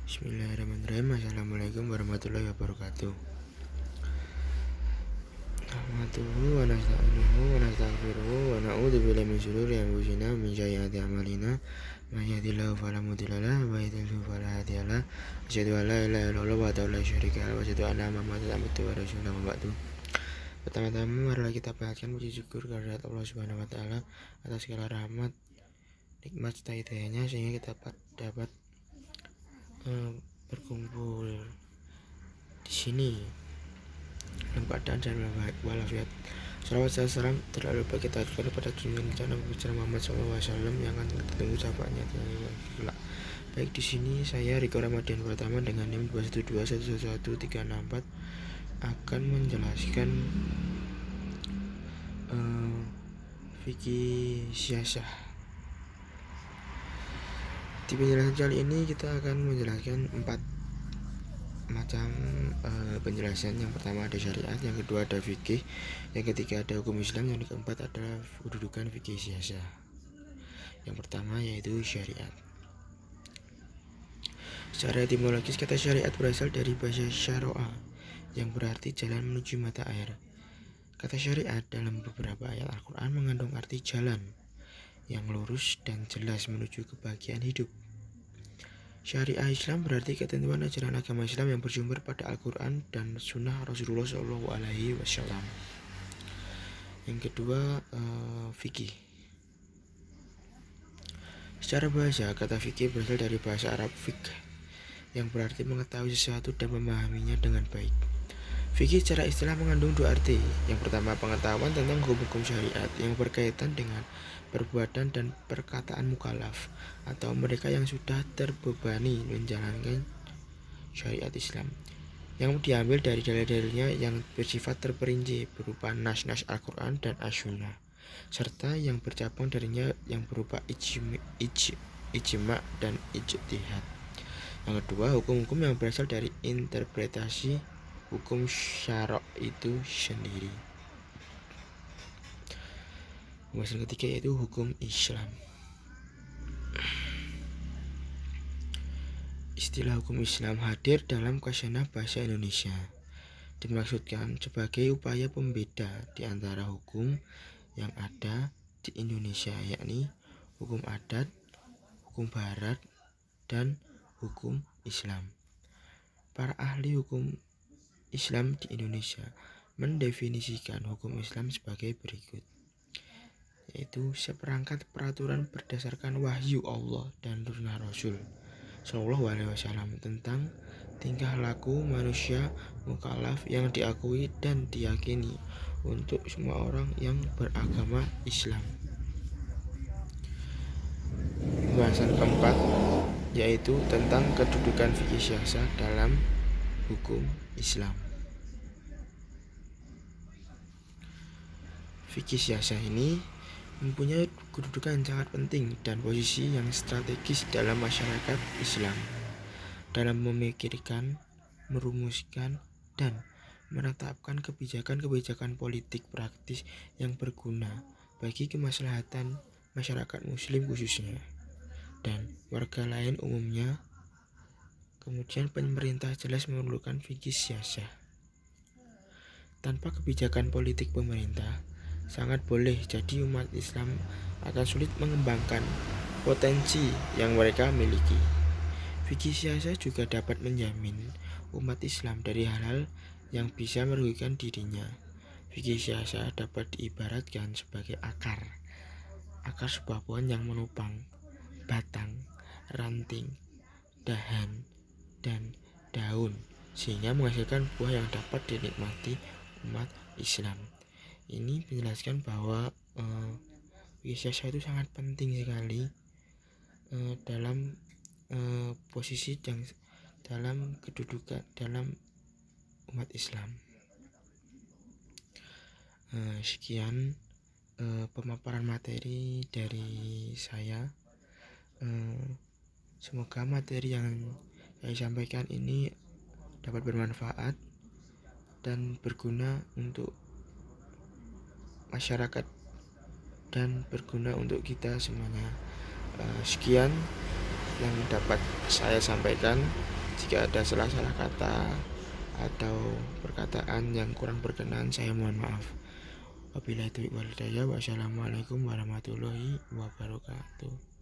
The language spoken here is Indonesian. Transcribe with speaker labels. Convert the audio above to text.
Speaker 1: Bismillahirrahmanirrahim. Assalamualaikum warahmatullahi wabarakatuh. Nahmaduhu wa nasta'inuhu wa nastaghfiruhu wa na'udzu billahi min shururi anfusina wa min sayyiati a'malina. May yahdihillahu fala mudilla lahu wa may yudlil fala hadiya lahu. Asyhadu an la ilaha illallah wahdahu la syarika lahu wa asyhadu anna Muhammadan abduhu wa rasuluhu amma ba'du. Pertama-tama marilah kita panjatkan puji syukur kehadirat Allah Subhanahu wa taala atas segala rahmat, nikmat serta hidayahnya sehingga kita dapat berkumpul di sini dalam keadaan dan walafiat. Salawat dan salam terlalu baik kita aturkan kepada junjungan kita Nabi Muhammad SAW yang akan ditunggu syafaatnya kelak. Baik, di sini saya Riko Ramadhan Pratama dengan NIM 212111364 akan menjelaskan fikih siyasah. Di penjelasan kali ini kita akan menjelaskan 4 macam penjelasan. Yang pertama ada syariat, yang kedua ada fikih, yang ketiga ada hukum Islam, yang keempat adalah kedudukan fikih siyasah. Yang pertama yaitu syariat. Secara etimologis kata syariat berasal dari bahasa syara'a yang berarti jalan menuju mata air. Kata syariat dalam beberapa ayat Al-Quran mengandung arti jalan yang lurus dan jelas menuju kebahagiaan hidup. Syariah Islam berarti ketentuan ajaran agama Islam yang bersumber pada Al-Quran dan Sunnah Rasulullah SAW. Yang kedua fikih. Secara bahasa, kata fikih berasal dari bahasa Arab fiqh yang berarti mengetahui sesuatu dan memahaminya dengan baik. Fikih secara istilah mengandung 2 arti. Yang pertama pengetahuan tentang hukum-hukum syariat yang berkaitan dengan perbuatan dan perkataan mukallaf atau mereka yang sudah terbebani menjalankan syariat Islam, yang diambil dari dalil-dalilnya yang bersifat terperinci berupa nas-nas Al-Quran dan As-Sunnah, serta yang bercabang darinya yang berupa ijma' dan ijtihad. Yang kedua hukum-hukum yang berasal dari interpretasi hukum syara' itu sendiri. Pembahasan ketiga yaitu hukum Islam. Istilah hukum Islam hadir dalam Khasanah Bahasa Indonesia. Dimaksudkan sebagai upaya pembeda di antara hukum yang ada di Indonesia, yakni hukum adat, hukum barat, dan hukum Islam. Para ahli hukum Islam di Indonesia mendefinisikan hukum Islam sebagai berikut, yaitu seperangkat peraturan berdasarkan wahyu Allah dan sunnah Rasul SAW tentang tingkah laku manusia mukallaf yang diakui dan diyakini untuk semua orang yang beragama Islam. Pembahasan keempat yaitu tentang kedudukan fikih siyasah dalam hukum Islam. Fikih siyasah ini mempunyai kedudukan sangat penting dan posisi yang strategis dalam masyarakat Islam dalam memikirkan, merumuskan, dan menetapkan kebijakan-kebijakan politik praktis yang berguna bagi kemaslahatan masyarakat Muslim khususnya dan warga lain umumnya. Kemudian pemerintah jelas memerlukan fikih siyasah. Tanpa kebijakan politik pemerintah, sangat boleh jadi umat Islam akan sulit mengembangkan potensi yang mereka miliki. Fikih siyasah juga dapat menjamin umat Islam dari hal-hal yang bisa merugikan dirinya. Fikih siyasah dapat diibaratkan sebagai akar sebuah pohon yang menopang batang, ranting, dahan, dan daun sehingga menghasilkan buah yang dapat dinikmati umat Islam. Ini menjelaskan bahwa fikih siyasah itu sangat penting sekali dalam posisi yang dalam kedudukan dalam umat Islam. Sekian pemaparan materi dari saya. Semoga materi yang saya sampaikan ini dapat bermanfaat dan berguna untuk masyarakat dan berguna untuk kita semuanya. Sekian yang dapat saya sampaikan. Jika ada salah-salah kata atau perkataan yang kurang berkenan, saya mohon maaf. Wabillahi taufiq wal hidayah. Wassalamualaikum warahmatullahi wabarakatuh.